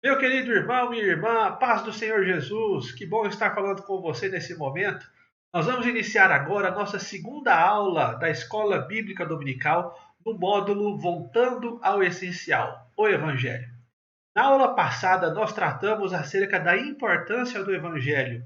Meu querido irmão, minha irmã, paz do Senhor Jesus, que bom estar falando com você nesse momento. Nós vamos iniciar agora a nossa segunda aula da Escola Bíblica Dominical no módulo Voltando ao Essencial, o Evangelho. Na aula passada, nós tratamos acerca da importância do Evangelho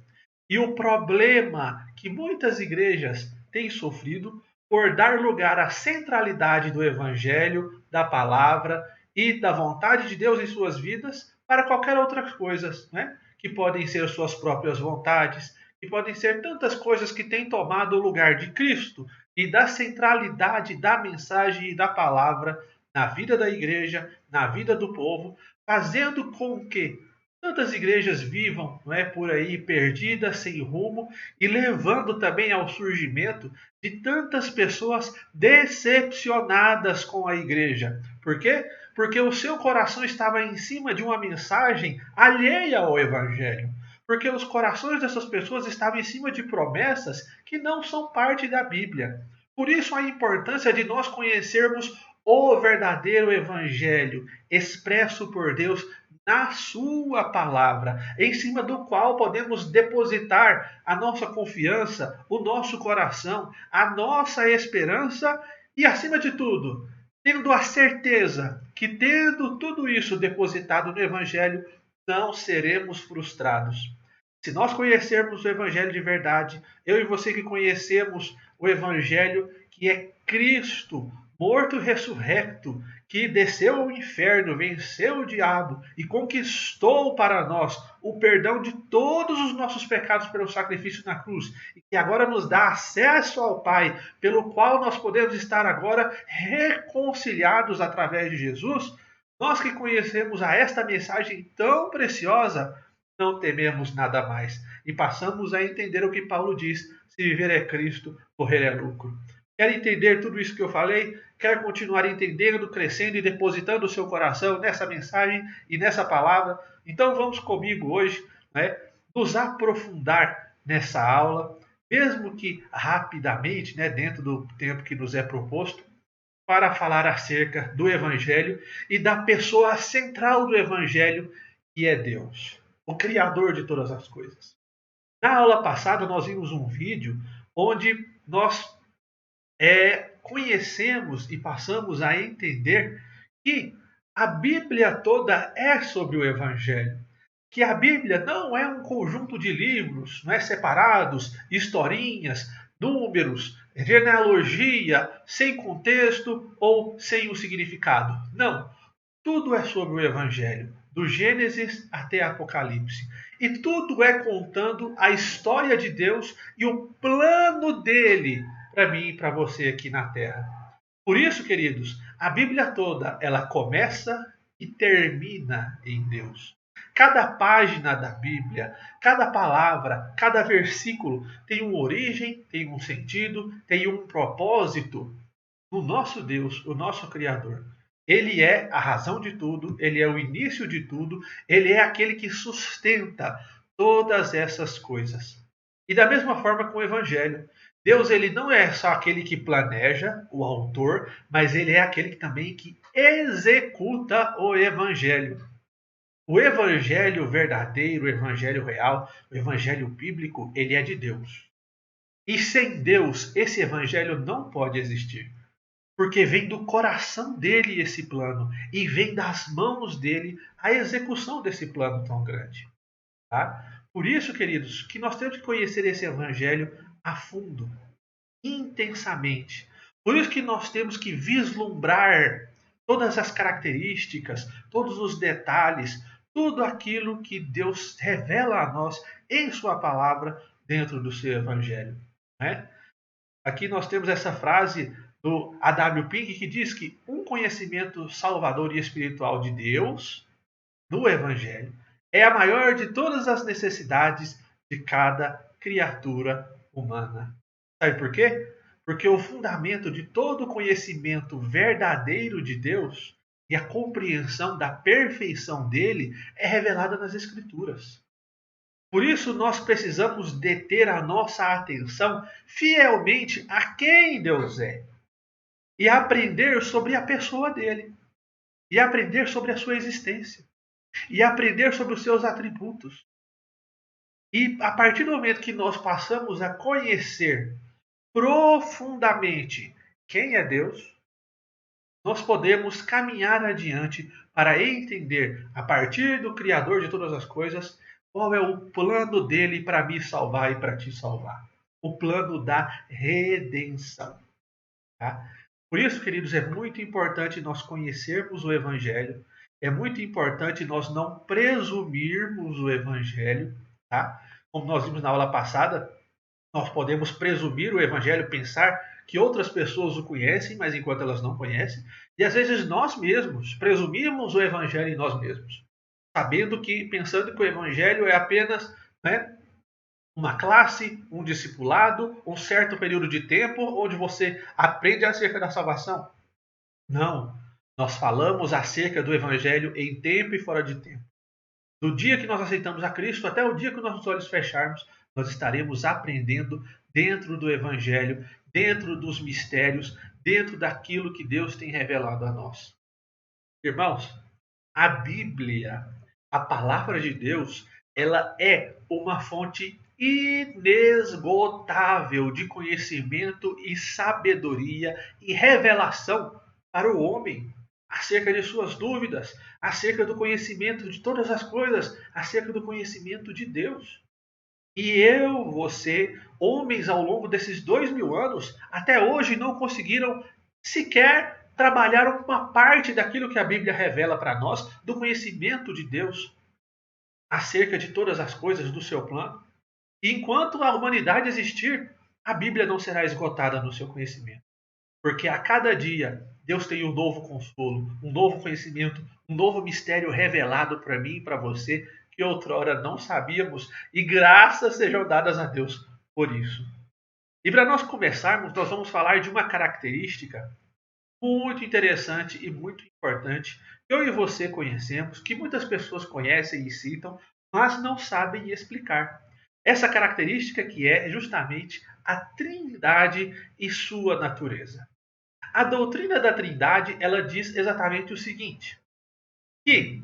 e o problema que muitas igrejas têm sofrido por dar lugar à centralidade do Evangelho, da palavra e da vontade de Deus em suas vidas para qualquer outra coisa, né? Que podem ser suas próprias vontades, que podem ser tantas coisas que têm tomado o lugar de Cristo e da centralidade da mensagem e da palavra na vida da igreja, na vida do povo, fazendo com que tantas igrejas vivam, não é, por aí perdidas, sem rumo, e levando também ao surgimento de tantas pessoas decepcionadas com a igreja. Por quê? Porque o seu coração estava em cima de uma mensagem alheia ao evangelho. Porque os corações dessas pessoas estavam em cima de promessas que não são parte da Bíblia. Por isso a importância de nós conhecermos o verdadeiro evangelho expresso por Deus na sua palavra, em cima do qual podemos depositar a nossa confiança, o nosso coração, a nossa esperança e, acima de tudo, tendo a certeza que, tendo tudo isso depositado no Evangelho, não seremos frustrados. Se nós conhecermos o Evangelho de verdade, eu e você que conhecemos o Evangelho que é Cristo, morto e ressurrecto, que desceu ao inferno, venceu o diabo e conquistou para nós o perdão de todos os nossos pecados pelo sacrifício na cruz, e que agora nos dá acesso ao Pai, pelo qual nós podemos estar agora reconciliados através de Jesus. Nós que conhecemos a esta mensagem tão preciosa, não tememos nada mais e passamos a entender o que Paulo diz: se viver é Cristo, morrer é lucro. Quer entender tudo isso que eu falei? Quer continuar entendendo, crescendo e depositando o seu coração nessa mensagem e nessa palavra? Então vamos comigo hoje, né, nos aprofundar nessa aula, mesmo que rapidamente, né, dentro do tempo que nos é proposto, para falar acerca do Evangelho e da pessoa central do Evangelho, que é Deus, o Criador de todas as coisas. Na aula passada, nós vimos um vídeo onde nós conhecemos e passamos a entender que a Bíblia toda é sobre o Evangelho. Que a Bíblia não é um conjunto de livros, não é, separados, historinhas, números, genealogia, sem contexto ou sem o significado. Não. Tudo é sobre o Evangelho, do Gênesis até Apocalipse. E tudo é contando a história de Deus e o plano dele para mim e para você aqui na Terra. Por isso, queridos, a Bíblia toda, ela começa e termina em Deus. Cada página da Bíblia, cada palavra, cada versículo tem uma origem, tem um sentido, tem um propósito no nosso Deus, o nosso Criador. Ele é a razão de tudo, ele é o início de tudo, ele é aquele que sustenta todas essas coisas. E da mesma forma com o Evangelho. Deus, ele não é só aquele que planeja, o autor, mas ele é aquele que também que executa o Evangelho. O Evangelho verdadeiro, o Evangelho real, o Evangelho bíblico, ele é de Deus. E sem Deus, esse Evangelho não pode existir. Porque vem do coração dele esse plano e vem das mãos dele a execução desse plano tão grande. Tá? Por isso, queridos, que nós temos que conhecer esse evangelho a fundo, intensamente. Por isso que nós temos que vislumbrar todas as características, todos os detalhes, tudo aquilo que Deus revela a nós em sua palavra dentro do seu evangelho. Né? Aqui nós temos essa frase do A.W. Pink que diz que um conhecimento salvador e espiritual de Deus, do Evangelho, é a maior de todas as necessidades de cada criatura humana. Sabe por quê? Porque o fundamento de todo conhecimento verdadeiro de Deus e a compreensão da perfeição dele é revelada nas Escrituras. Por isso, nós precisamos deter a nossa atenção fielmente a quem Deus é e aprender sobre a pessoa dele e aprender sobre a sua existência. e aprender sobre os seus atributos. E a partir do momento que nós passamos a conhecer profundamente quem é Deus, nós podemos caminhar adiante para entender, a partir do Criador de todas as coisas, qual é o plano dele para me salvar e para te salvar. O plano da redenção. Tá? Por isso, queridos, é muito importante nós conhecermos o Evangelho, é muito importante nós não presumirmos o Evangelho. Tá? Como nós vimos na aula passada, nós podemos presumir o Evangelho, pensar que outras pessoas o conhecem, mas enquanto elas não conhecem. E às vezes nós mesmos presumimos o Evangelho em nós mesmos, sabendo que, pensando que o Evangelho é apenas, né, uma classe, um discipulado, um certo período de tempo onde você aprende acerca da salvação. Não. Nós falamos acerca do Evangelho em tempo e fora de tempo. Do dia que nós aceitamos a Cristo até o dia que nossos olhos fecharmos, nós estaremos aprendendo dentro do Evangelho, dentro dos mistérios, dentro daquilo que Deus tem revelado a nós. Irmãos, a Bíblia, a palavra de Deus, ela é uma fonte inesgotável de conhecimento e sabedoria e revelação para o homem acerca de suas dúvidas, acerca do conhecimento de todas as coisas, acerca do conhecimento de Deus. E eu, você, homens ao longo desses 2000 anos, até hoje não conseguiram sequer trabalhar uma parte daquilo que a Bíblia revela para nós, do conhecimento de Deus acerca de todas as coisas do seu plano. E enquanto a humanidade existir, a Bíblia não será esgotada no seu conhecimento. Porque a cada dia Deus tem um novo consolo, um novo conhecimento, um novo mistério revelado para mim e para você, que outrora não sabíamos, e graças sejam dadas a Deus por isso. E para nós começarmos, nós vamos falar de uma característica muito interessante e muito importante que eu e você conhecemos, que muitas pessoas conhecem e citam, mas não sabem explicar. Essa característica que é justamente a Trindade e sua natureza. A doutrina da Trindade, ela diz exatamente o seguinte: que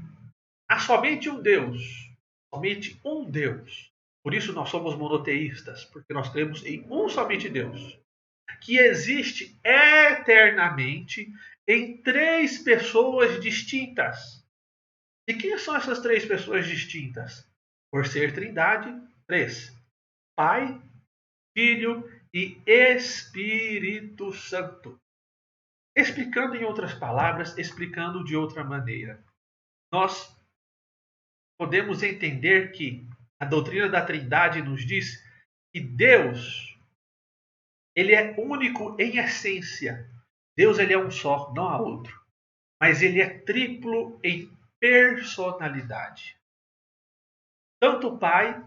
há somente um Deus, somente um Deus. Por isso nós somos monoteístas, porque nós cremos em um somente Deus, que existe eternamente em três pessoas distintas. E quem são essas três pessoas distintas? Por ser Trindade, três: Pai, Filho e Espírito Santo. Explicando em outras palavras, explicando de outra maneira, nós podemos entender que a doutrina da Trindade nos diz que Deus, ele é único em essência. Deus, ele é um só, não há outro. Mas ele é triplo em personalidade. Tanto o Pai,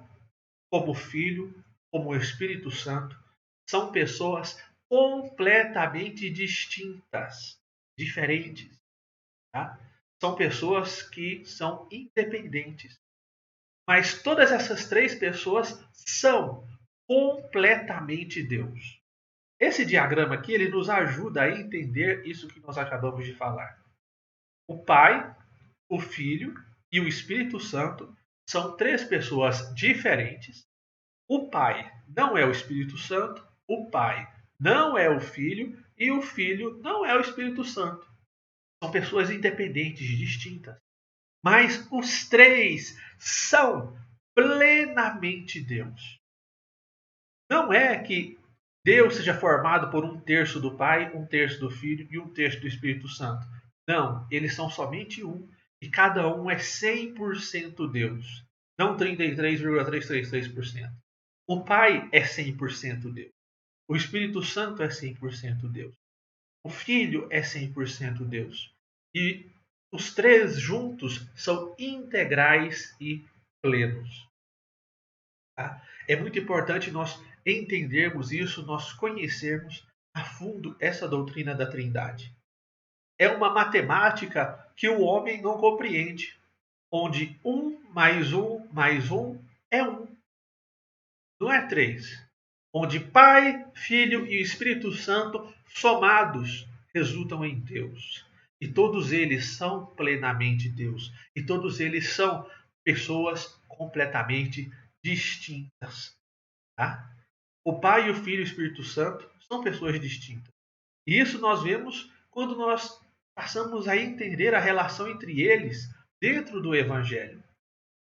como o Filho, como o Espírito Santo são pessoas completamente distintas, diferentes. Tá? São pessoas que são independentes. Mas todas essas três pessoas são completamente Deus. Esse diagrama aqui ele nos ajuda a entender isso que nós acabamos de falar. O Pai, o Filho e o Espírito Santo são três pessoas diferentes. O Pai não é o Espírito Santo, o Pai não é o Filho e o Filho não é o Espírito Santo. São pessoas independentes, distintas. Mas os três são plenamente Deus. Não é que Deus seja formado por um terço do Pai, um terço do Filho e um terço do Espírito Santo. Não, eles são somente um e cada um é 100% Deus, não 33,333%. O Pai é 100% Deus. O Espírito Santo é 100% Deus. O Filho é 100% Deus. E os três juntos são integrais e plenos. Tá? É muito importante nós entendermos isso, nós conhecermos a fundo essa doutrina da Trindade. É uma matemática que o homem não compreende, onde um mais um é um, não é três. Onde Pai, Filho e Espírito Santo somados resultam em Deus. E todos eles são plenamente Deus. E todos eles são pessoas completamente distintas. Tá? O Pai, o Filho e o Espírito Santo são pessoas distintas. E isso nós vemos quando nós passamos a entender a relação entre eles dentro do Evangelho.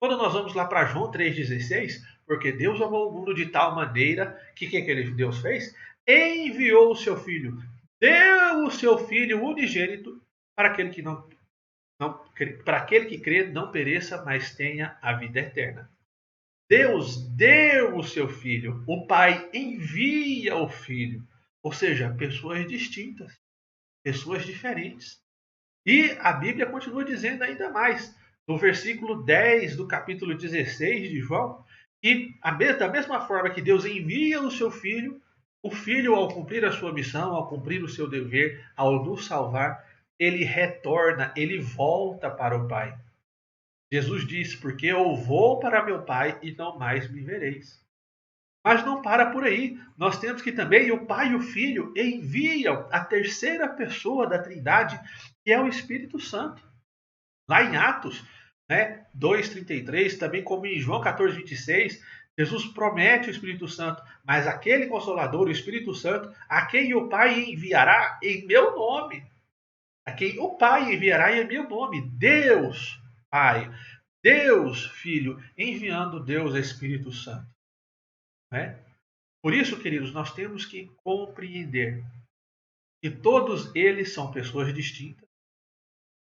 Quando nós vamos lá para João 3,16, porque Deus amou o mundo de tal maneira que Deus fez? Enviou o seu Filho, deu o seu Filho unigênito para aquele que para aquele que crê não pereça, mas tenha a vida eterna. Deus deu o seu Filho, o Pai envia o Filho, ou seja, pessoas distintas, pessoas diferentes. E a Bíblia continua dizendo ainda mais, no versículo 10 do capítulo 16 de João, que da mesma forma que Deus envia o seu Filho, o Filho, ao cumprir a sua missão, ao cumprir o seu dever, ao nos salvar, ele retorna, ele volta para o Pai. Jesus disse, porque eu vou para meu Pai e não mais me vereis. Mas não para por aí. Nós temos que também o Pai e o Filho enviam a terceira pessoa da Trindade, que é o Espírito Santo. Lá em Atos, 2,33, também como em João 14,26, Jesus promete o Espírito Santo, mas aquele Consolador, o Espírito Santo, a quem o Pai enviará em meu nome. A quem o Pai enviará em meu nome. Deus, Pai. Deus, Filho, enviando Deus Espírito Santo. Né? Por isso, queridos, nós temos que compreender que todos eles são pessoas distintas,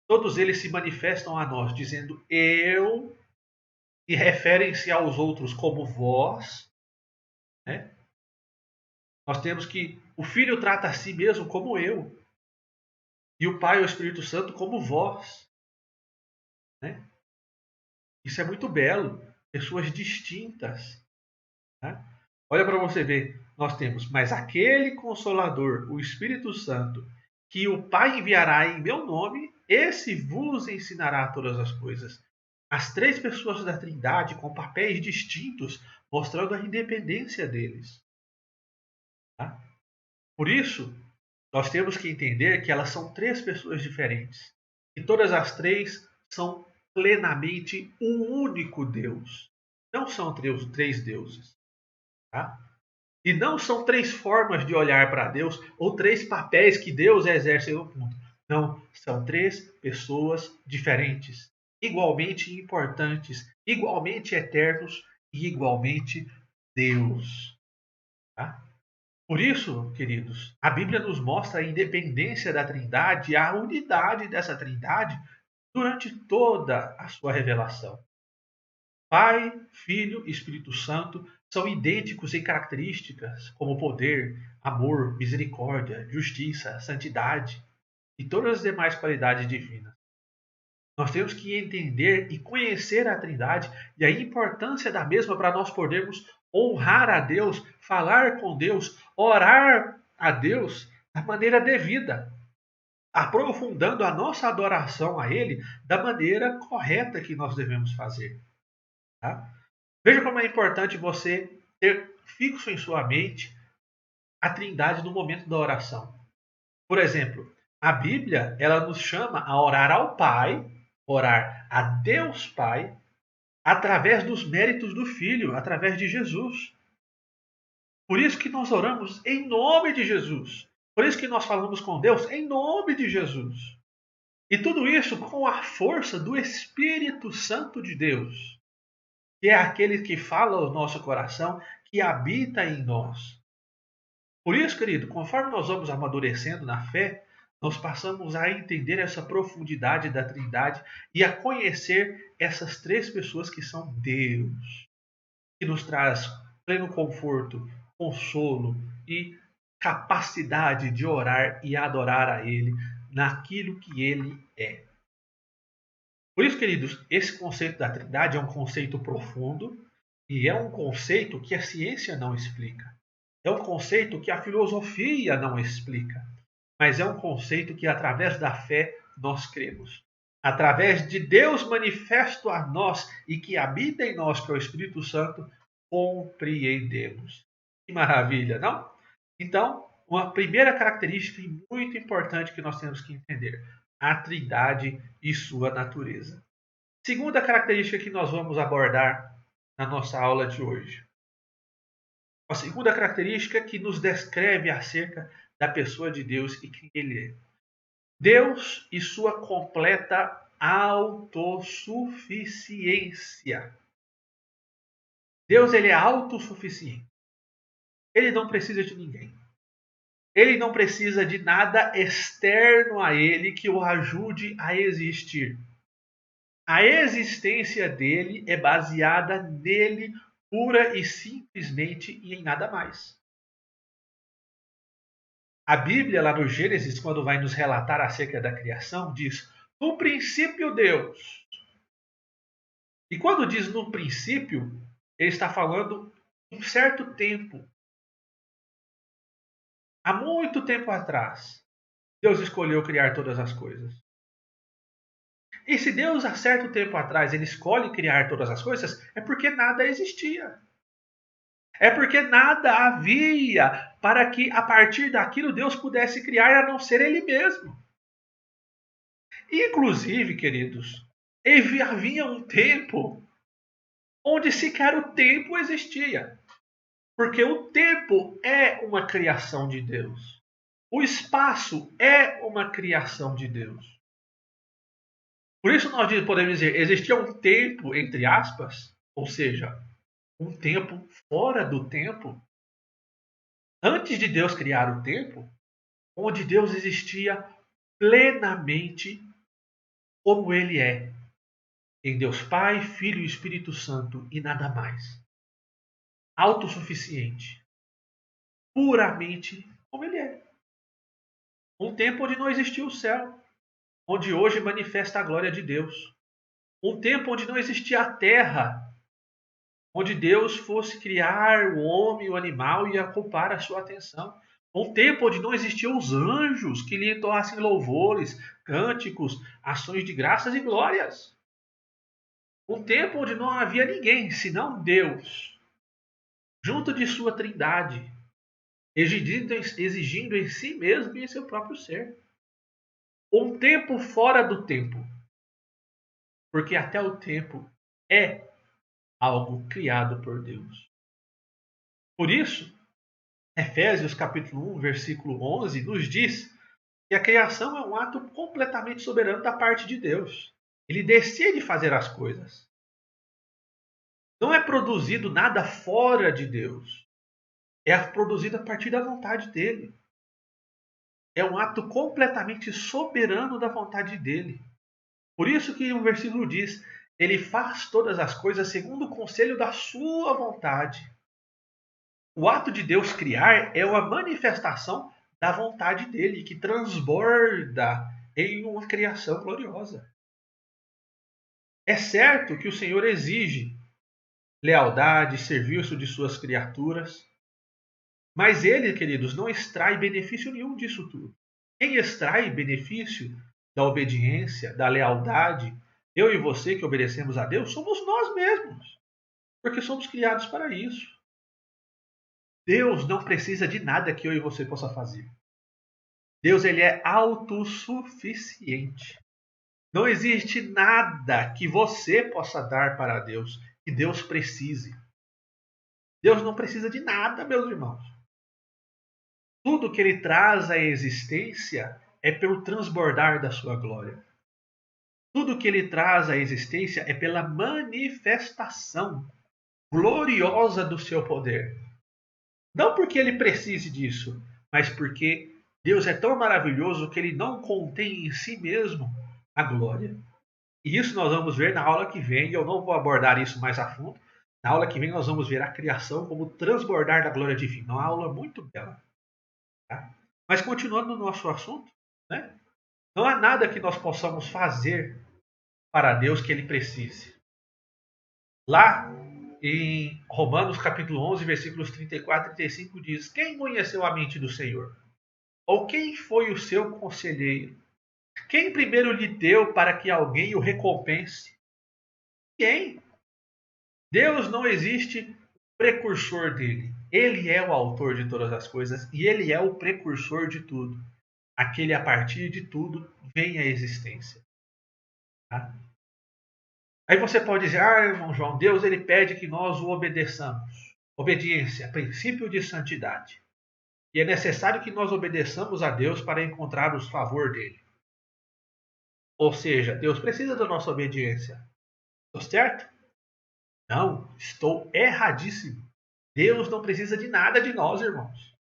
todos eles se manifestam a nós dizendo eu, e referem-se aos outros como vós. Né? Nós temos que o Filho trata a si mesmo como eu, e o Pai e o Espírito Santo como vós. Né? Isso é muito belo, pessoas distintas. Né? Olha para você ver, nós temos, mas aquele Consolador, o Espírito Santo, que o Pai enviará em meu nome, esse vos ensinará todas as coisas. As três pessoas da Trindade com papéis distintos, mostrando a independência deles. Tá? Por isso, nós temos que entender que elas são três pessoas diferentes. E todas as três são plenamente um único Deus. Não são três deuses. Tá? E não são três formas de olhar para Deus ou três papéis que Deus exerce no mundo. Não, são três pessoas diferentes, igualmente importantes, igualmente eternos e igualmente Deus. Tá? Por isso, queridos, a Bíblia nos mostra a independência da Trindade, a unidade dessa Trindade durante toda a sua revelação. Pai, Filho e Espírito Santo são idênticos em características como poder, amor, misericórdia, justiça, santidade e todas as demais qualidades divinas. Nós temos que entender e conhecer a Trindade e a importância da mesma para nós podermos honrar a Deus, falar com Deus, orar a Deus da maneira devida, aprofundando a nossa adoração a Ele da maneira correta que nós devemos fazer. Tá? Veja como é importante você ter fixo em sua mente a Trindade no momento da oração. Por exemplo, a Bíblia ela nos chama a orar ao Pai, orar a Deus Pai, através dos méritos do Filho, através de Jesus. Por isso que nós oramos em nome de Jesus. Por isso que nós falamos com Deus em nome de Jesus. E tudo isso com a força do Espírito Santo de Deus, que é aquele que fala ao nosso coração, que habita em nós. Por isso, querido, conforme nós vamos amadurecendo na fé, nós passamos a entender essa profundidade da Trindade e a conhecer essas três pessoas que são Deus, que nos traz pleno conforto, consolo e capacidade de orar e adorar a Ele naquilo que Ele é. Por isso, queridos, esse conceito da Trindade é um conceito profundo e é um conceito que a ciência não explica. É um conceito que a filosofia não explica. Mas é um conceito que, através da fé, nós cremos. Através de Deus manifesto a nós e que habita em nós, que é o Espírito Santo, compreendemos. Que maravilha, não? Então, uma primeira característica muito importante que nós temos que entender. a Trindade e sua natureza. Segunda característica que nós vamos abordar na nossa aula de hoje. A segunda característica que nos descreve acerca da pessoa de Deus e quem Ele é. Deus e sua completa autossuficiência. Deus ele é autossuficiente. Ele não precisa de ninguém. Ele não precisa de nada externo a ele que o ajude a existir. A existência dele é baseada nele pura e simplesmente e em nada mais. A Bíblia, lá no Gênesis, quando vai nos relatar acerca da criação, diz: no princípio Deus. E quando diz no princípio, ele está falando um certo tempo. Há muito tempo atrás, Deus escolheu criar todas as coisas. E se Deus, há certo tempo atrás, ele escolhe criar todas as coisas, é porque nada existia. É porque nada havia para que, a partir daquilo, Deus pudesse criar a não ser Ele mesmo. Inclusive, queridos, havia um tempo onde sequer o tempo existia. Porque o tempo é uma criação de Deus. O espaço é uma criação de Deus. Por isso nós podemos dizer, existia um tempo, entre aspas, ou seja, um tempo fora do tempo, antes de Deus criar o tempo, onde Deus existia plenamente como Ele é, em Deus Pai, Filho e Espírito Santo e nada mais. Autossuficiente, puramente como Ele é. Um tempo onde não existia o céu, onde hoje manifesta a glória de Deus. Um tempo onde não existia a terra, onde Deus fosse criar o homem, o animal e ocupar a sua atenção. Um tempo onde não existiam os anjos que lhe entoassem louvores, cânticos, ações de graças e glórias. Um tempo onde não havia ninguém senão Deus, junto de sua trindade, exigindo em si mesmo e em seu próprio ser. Um tempo fora do tempo, porque até o tempo é algo criado por Deus. Por isso, Efésios capítulo 1, versículo 11, nos diz que a criação é um ato completamente soberano da parte de Deus. Ele decide fazer as coisas. Não é produzido nada fora de Deus. É produzido a partir da vontade dele. É um ato completamente soberano da vontade dele. Por isso que o versículo diz, ele faz todas as coisas segundo o conselho da sua vontade. O ato de Deus criar é uma manifestação da vontade dele, que transborda em uma criação gloriosa. É certo que o Senhor exige lealdade, serviço de suas criaturas, mas ele, queridos, não extrai benefício nenhum disso tudo. Quem extrai benefício da obediência, da lealdade, eu e você que obedecemos a Deus, somos nós mesmos, porque somos criados para isso. Deus não precisa de nada que eu e você possa fazer. Deus ele é autossuficiente. Não existe nada que você possa dar para Deus que Deus precise. Deus não precisa de nada, meus irmãos. Tudo que ele traz à existência é pelo transbordar da sua glória. Tudo que ele traz à existência é pela manifestação gloriosa do seu poder. Não porque ele precise disso, mas porque Deus é tão maravilhoso que ele não contém em si mesmo a glória. E isso nós vamos ver na aula que vem, e eu não vou abordar isso mais a fundo. Na aula que vem nós vamos ver a criação como transbordar da glória divina. Uma aula muito bela. Tá? Mas continuando no nosso assunto, né? Não há nada que nós possamos fazer para Deus que ele precise. Lá em Romanos capítulo 11, versículos 34 e 35 diz: quem conheceu a mente do Senhor? Ou quem foi o seu conselheiro? Quem primeiro lhe deu para que alguém o recompense? Quem? Deus não existe precursor dele. Ele é o autor de todas as coisas e ele é o precursor de tudo. aquele a partir de tudo vem a existência. Tá? Aí você pode dizer, irmão João, Deus ele pede que nós o obedeçamos. Obediência, princípio de santidade. E é necessário que nós obedeçamos a Deus para encontrar o favor dele. Ou seja, Deus precisa da nossa obediência. Estou certo? Não, estou erradíssimo. Deus não precisa de nada de nós, irmãos.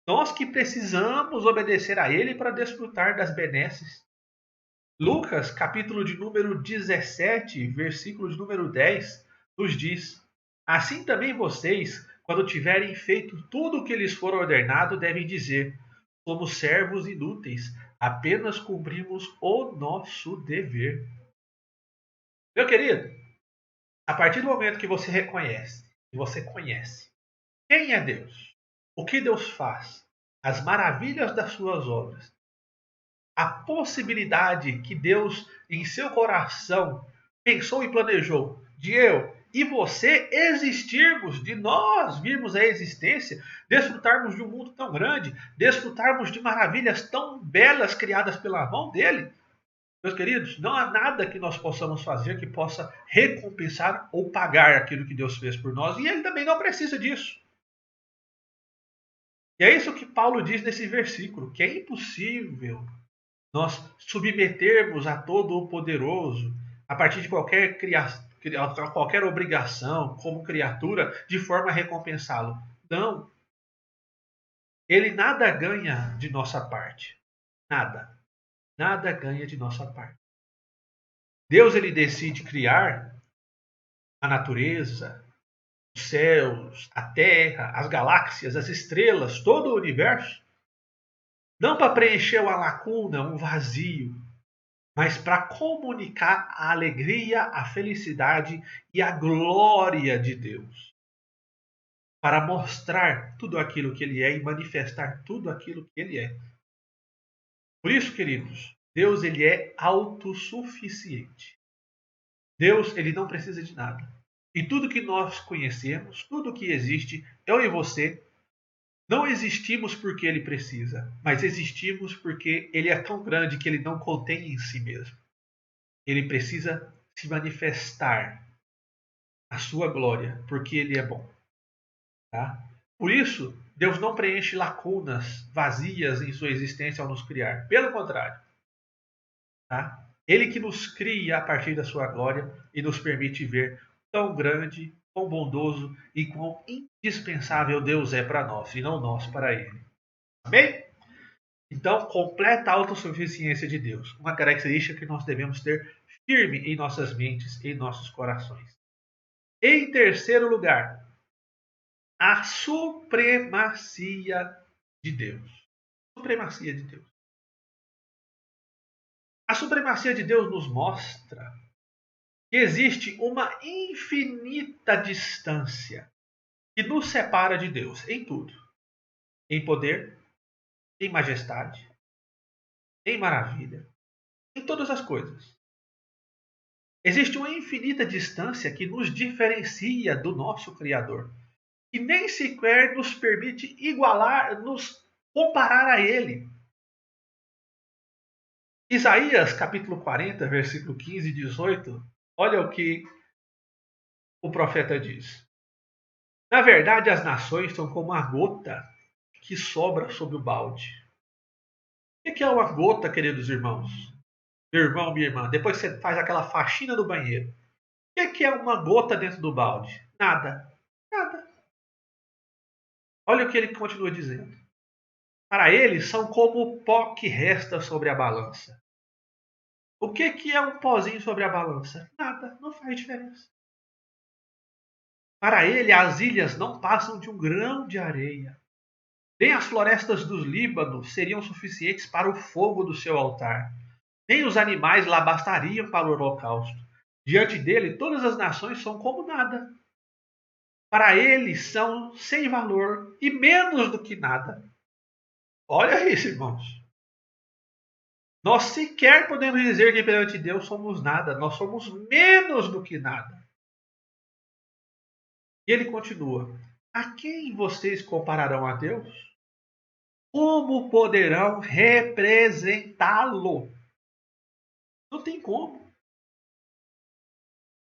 Nós que precisamos obedecer a Ele para desfrutar das benesses. Lucas, capítulo de número 17, versículo de número 10, nos diz: assim também vocês, quando tiverem feito tudo o que lhes for ordenado, devem dizer: somos servos inúteis, apenas cumprimos o nosso dever. Meu querido, a partir do momento que você reconhece, que você conhece quem é Deus, o que Deus faz, as maravilhas das suas obras, a possibilidade que Deus, em seu coração, pensou e planejou de eu e você existirmos, de nós virmos à existência, desfrutarmos de um mundo tão grande, desfrutarmos de maravilhas tão belas criadas pela mão dele. Meus queridos, não há nada que nós possamos fazer que possa recompensar ou pagar aquilo que Deus fez por nós, e ele também não precisa disso. E é isso que Paulo diz nesse versículo, que é impossível nós submetermos a todo o poderoso, a partir de qualquer obrigação, como criatura, de forma a recompensá-lo. Não. Ele nada ganha de nossa parte. Nada. Nada ganha de nossa parte. Deus ele decide criar a natureza, os céus, a terra, as galáxias, as estrelas, todo o universo, não para preencher uma lacuna, um vazio, mas para comunicar a alegria, a felicidade e a glória de Deus. Para mostrar tudo aquilo que Ele é e manifestar tudo aquilo que Ele é. Por isso, queridos, Deus ele é autossuficiente. Deus ele não precisa de nada. E tudo que nós conhecemos, tudo que existe, eu e você, não existimos porque Ele precisa, mas existimos porque Ele é tão grande que Ele não contém em si mesmo. Ele precisa se manifestar a sua glória, porque ele é bom. Tá? Por isso, Deus não preenche lacunas vazias em sua existência ao nos criar. Pelo contrário. Tá? Ele que nos cria a partir da sua glória e nos permite ver tão grande, quão bondoso e quão indispensável Deus é para nós, e não nós para Ele. Amém? Então, completa autossuficiência de Deus. Uma característica que nós devemos ter firme em nossas mentes e em nossos corações. Em terceiro lugar, a supremacia de Deus. Supremacia de Deus. A supremacia de Deus nos mostra que existe uma infinita distância que nos separa de Deus em tudo. Em poder, em majestade, em maravilha, em todas as coisas. Existe uma infinita distância que nos diferencia do nosso Criador. E nem sequer nos permite igualar, nos comparar a Ele. Isaías capítulo 40, versículo 15 e 18, olha o que o profeta diz. Na verdade, as nações são como a gota que sobra sobre o balde. O que é uma gota, queridos irmãos? Meu irmão, minha irmã, depois você faz aquela faxina do banheiro. O que é uma gota dentro do balde? Nada. Nada. Olha o que ele continua dizendo. Para eles, são como o pó que resta sobre a balança. O que é um pozinho sobre a balança? Nada, não faz diferença. Para ele, as ilhas não passam de um grão de areia. Nem as florestas do Líbano seriam suficientes para o fogo do seu altar. Nem os animais lá bastariam para o holocausto. Diante dele, todas as nações são como nada. Para ele, são sem valor e menos do que nada. Olha isso, irmãos. Nós sequer podemos dizer que perante Deus somos nada. Nós somos menos do que nada. E ele continua. A quem vocês compararão a Deus? como poderão representá-lo? Não tem como.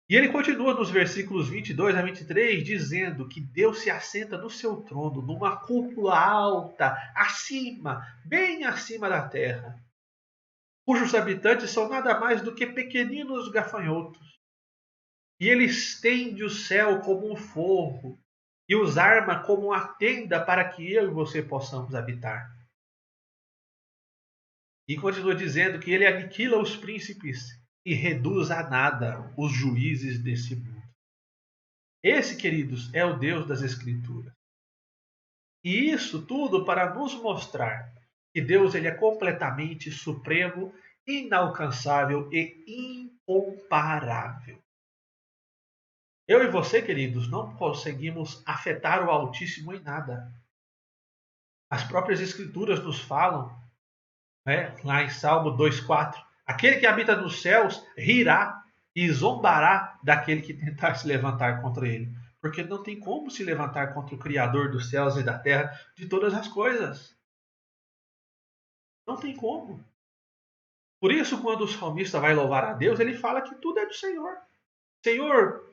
E ele continua nos versículos 22 a 23, dizendo que Deus se assenta no seu trono, numa cúpula alta, acima, bem acima da terra, cujos habitantes são nada mais do que pequeninos gafanhotos. E ele estende o céu como um forro e os arma como uma tenda para que eu e você possamos habitar. E continua dizendo que ele aniquila os príncipes e reduz a nada os juízes desse mundo. Esse, queridos, é o Deus das Escrituras. E isso tudo para nos mostrar que Deus ele é completamente supremo, inalcançável e incomparável. Eu e você, queridos, não conseguimos afetar o Altíssimo em nada. As próprias Escrituras nos falam, né, lá em Salmo 2,4, aquele que habita nos céus rirá e zombará daquele que tentar se levantar contra ele. Porque não tem como se levantar contra o Criador dos céus e da terra, de todas as coisas. Não tem como. Por isso, quando o salmista vai louvar a Deus, ele fala que tudo é do Senhor. Senhor,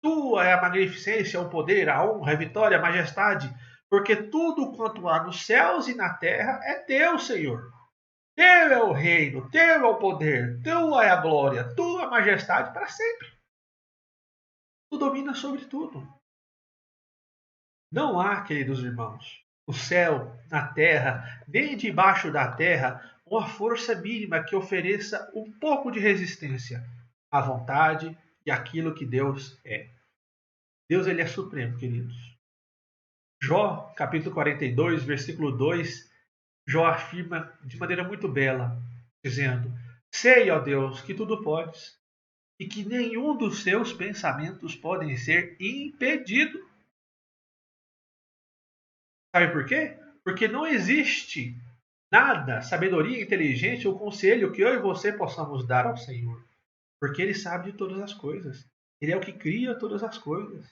tua é a magnificência, o poder, a honra, a vitória, a majestade, porque tudo quanto há nos céus e na terra é teu, Senhor. Teu é o reino, teu é o poder, tua é a glória, tua é a majestade para sempre. Tu dominas sobre tudo. Não há, queridos irmãos, no céu, na terra, nem debaixo da terra, uma força mínima que ofereça um pouco de resistência à vontade e àquilo que Deus é. Deus ele é supremo, queridos. Jó, capítulo 42, versículo 2, Jó afirma de maneira muito bela, dizendo: Sei, ó Deus, que tudo podes, e que nenhum dos seus pensamentos podem ser impedido. Sabe por quê? Porque não existe nada, sabedoria, inteligência ou conselho que eu e você possamos dar ao Senhor. Porque Ele sabe de todas as coisas. Ele é o que cria todas as coisas.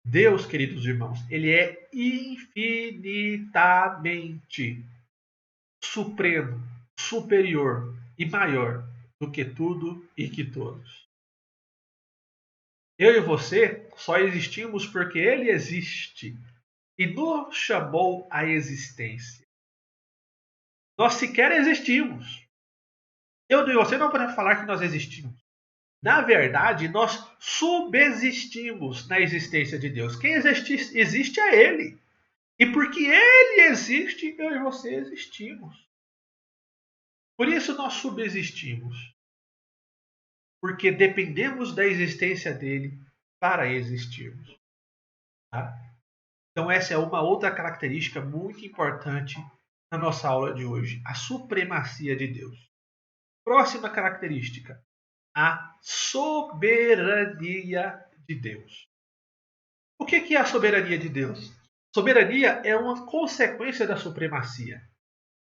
Deus, queridos irmãos, Ele é infinitamente supremo, superior e maior do que tudo e que todos. Eu e você só existimos porque Ele existe e nos chamou à existência. Nós sequer existimos. Eu e você não podemos falar que nós existimos. Na verdade, nós subsistimos na existência de Deus. Quem existe é Ele. E porque Ele existe, eu e você existimos. Por isso nós subsistimos. Porque dependemos da existência dele para existirmos. Tá? Então essa é uma outra característica muito importante na nossa aula de hoje. A supremacia de Deus. Próxima característica. A soberania de Deus. O que é a soberania de Deus? Soberania é uma consequência da supremacia.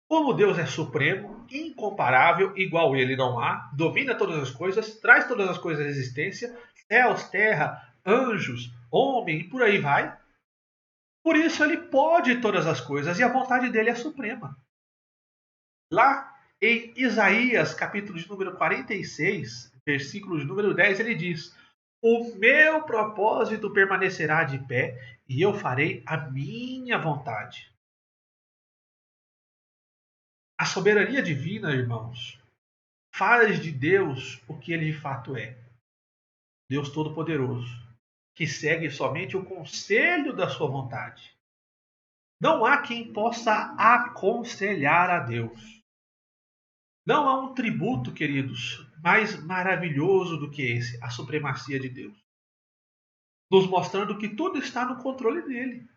Como Deus é supremo, incomparável, igual ele não há, domina todas as coisas, traz todas as coisas à existência, céus, terra, anjos, homem e por aí vai. Por isso ele pode todas as coisas e a vontade dele é suprema. Lá em Isaías, capítulo de número 46, versículo de número 10, ele diz: O meu propósito permanecerá de pé e eu farei a minha vontade. A soberania divina, irmãos, faz de Deus o que ele de fato é. Deus Todo-Poderoso, que segue somente o conselho da sua vontade. Não há quem possa aconselhar a Deus. Não há um tributo, queridos, mais maravilhoso do que esse, a supremacia de Deus. Nos mostrando que tudo está no controle dele.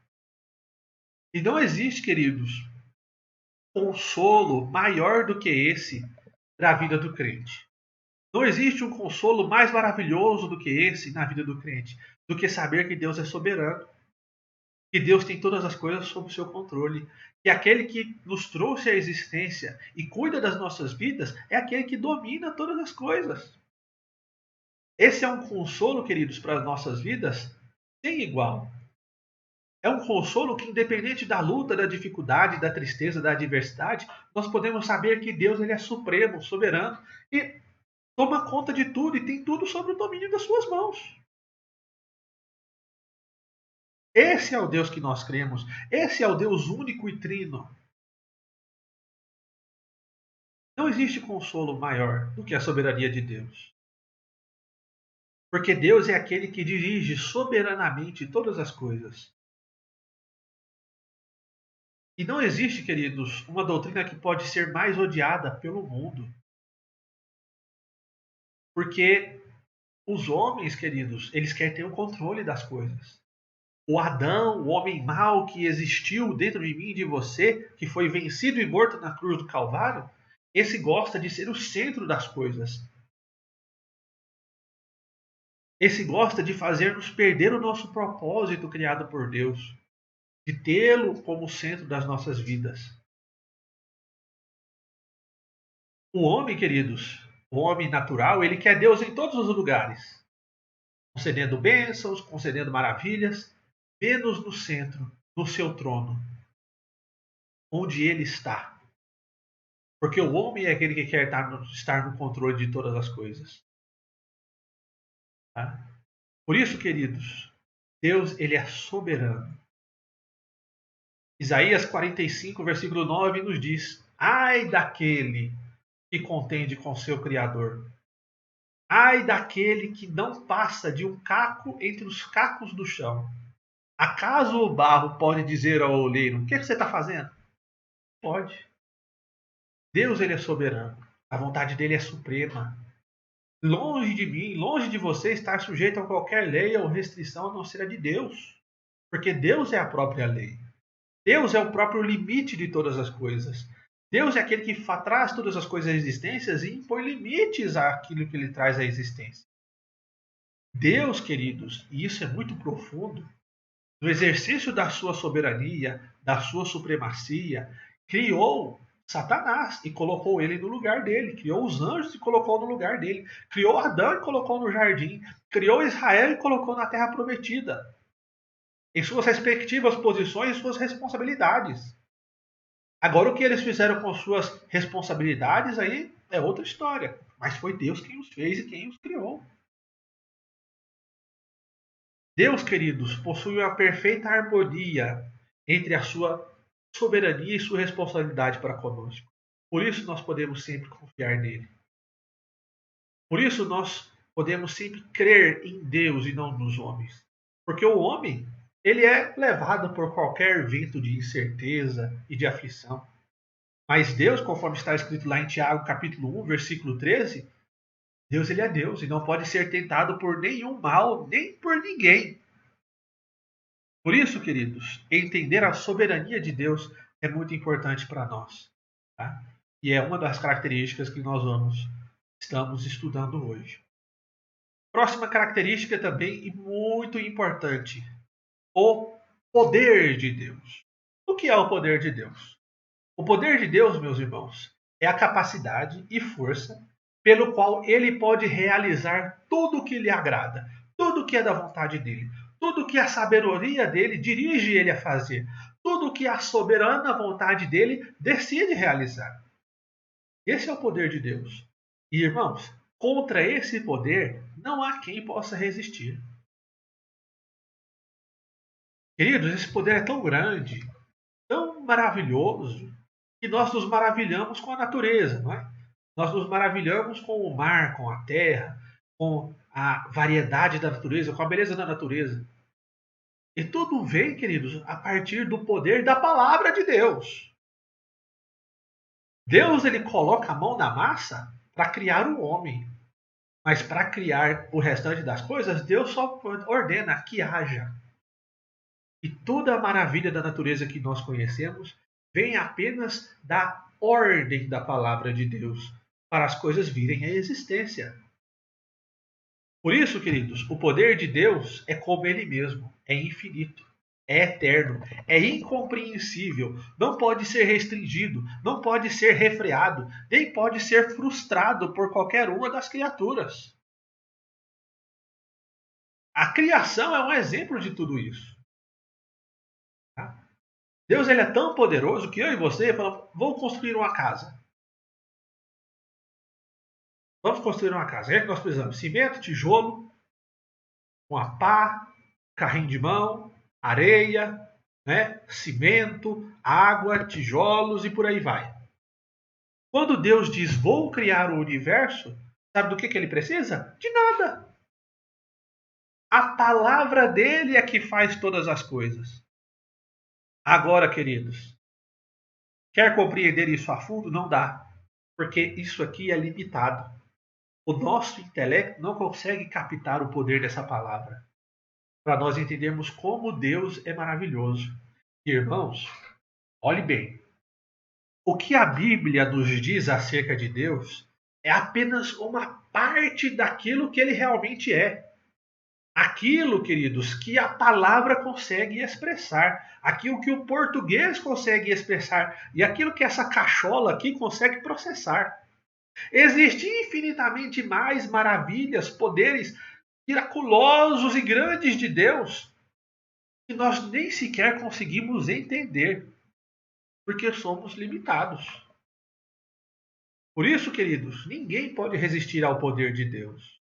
E não existe, queridos, consolo maior do que esse na vida do crente. Não existe um consolo mais maravilhoso do que esse na vida do crente, do que saber que Deus é soberano, que Deus tem todas as coisas sob o seu controle, que aquele que nos trouxe à existência e cuida das nossas vidas é aquele que domina todas as coisas. Esse é um consolo, queridos, para as nossas vidas sem igual. É um consolo que, independente da luta, da dificuldade, da tristeza, da adversidade, nós podemos saber que Deus ele é supremo, soberano e toma conta de tudo e tem tudo sob o domínio das suas mãos. Esse é o Deus que nós cremos. Esse é o Deus único e trino. Não existe consolo maior do que a soberania de Deus. Porque Deus é aquele que dirige soberanamente todas as coisas. E não existe, queridos, uma doutrina que pode ser mais odiada pelo mundo. Porque os homens, queridos, eles querem ter o controle das coisas. O Adão, o homem mau que existiu dentro de mim e de você, que foi vencido e morto na cruz do Calvário, esse gosta de ser o centro das coisas. Esse gosta de fazer-nos perder o nosso propósito criado por Deus, de tê-lo como centro das nossas vidas. O homem, queridos, o homem natural, ele quer Deus em todos os lugares, concedendo bênçãos, concedendo maravilhas, menos no centro, no seu trono, onde ele está. Porque o homem é aquele que quer estar no controle de todas as coisas. Tá? Por isso, queridos, Deus ele é soberano. Isaías 45, versículo 9 nos diz: ai daquele que contende com seu Criador. Ai daquele que não passa de um caco entre os cacos do chão. Acaso o barro pode dizer ao oleiro: o que você está fazendo? Pode. Deus ele é soberano. A vontade dele é suprema. Longe de mim, longe de você estar sujeito a qualquer lei ou restrição a não ser a de Deus. Porque Deus é a própria lei. Deus é o próprio limite de todas as coisas. Deus é aquele que traz todas as coisas à existência e impõe limites àquilo que ele traz à existência. Deus, queridos, e isso é muito profundo, no exercício da sua soberania, da sua supremacia, criou Satanás e colocou ele no lugar dele, criou os anjos e colocou no lugar dele, criou Adão e colocou no jardim, criou Israel e colocou na terra prometida, em suas respectivas posições e suas responsabilidades. Agora, o que eles fizeram com suas responsabilidades aí é outra história, mas foi Deus quem os fez e quem os criou. Deus, queridos, possui uma perfeita harmonia entre a sua soberania e sua responsabilidade para conosco. Por isso nós podemos sempre confiar nele. Por isso nós podemos sempre crer em Deus e não nos homens. Porque o homem, ele é levado por qualquer vento de incerteza e de aflição. Mas Deus, conforme está escrito lá em Tiago, capítulo 1, versículo 13, Deus ele é Deus e não pode ser tentado por nenhum mal, nem por ninguém. Por isso, queridos, entender a soberania de Deus é muito importante para nós. Tá? E é uma das características que nós estamos estudando hoje. Próxima característica também e muito importante: o poder de Deus. O que é o poder de Deus? O poder de Deus, meus irmãos, é a capacidade e força pelo qual ele pode realizar tudo o que lhe agrada, tudo o que é da vontade dele, tudo o que a sabedoria dele dirige ele a fazer, tudo o que a soberana vontade dele decide realizar. Esse é o poder de Deus. E, irmãos, contra esse poder não há quem possa resistir. Queridos, esse poder é tão grande, tão maravilhoso, que nós nos maravilhamos com a natureza, não é? Nós nos maravilhamos com o mar, com a terra, com a variedade da natureza, com a beleza da natureza. E tudo vem, queridos, a partir do poder da palavra de Deus. Deus ele coloca a mão na massa para criar o homem. Mas para criar o restante das coisas, Deus só ordena que haja. E toda a maravilha da natureza que nós conhecemos vem apenas da ordem da palavra de Deus para as coisas virem à existência. Por isso, queridos, o poder de Deus é como ele mesmo, é infinito, é eterno, é incompreensível, não pode ser restringido, não pode ser refreado, nem pode ser frustrado por qualquer uma das criaturas. A criação é um exemplo de tudo isso. Deus ele é tão poderoso que eu e você falamos, vou construir uma casa. Vamos construir uma casa. O que é que nós precisamos? Cimento, tijolo, uma pá, carrinho de mão, areia, né? Cimento, água, tijolos e por aí vai. Quando Deus diz vou criar o universo, sabe do que ele precisa? De nada. A palavra dele é que faz todas as coisas. Agora, queridos, quer compreender isso a fundo? Não dá, porque isso aqui é limitado. O nosso intelecto não consegue captar o poder dessa palavra, para nós entendermos como Deus é maravilhoso. Irmãos, olhe bem, o que a Bíblia nos diz acerca de Deus é apenas uma parte daquilo que ele realmente é. Aquilo, queridos, que a palavra consegue expressar, aquilo que o português consegue expressar e aquilo que essa cachola aqui consegue processar. Existem infinitamente mais maravilhas, poderes miraculosos e grandes de Deus que nós nem sequer conseguimos entender, porque somos limitados. Por isso, queridos, ninguém pode resistir ao poder de Deus.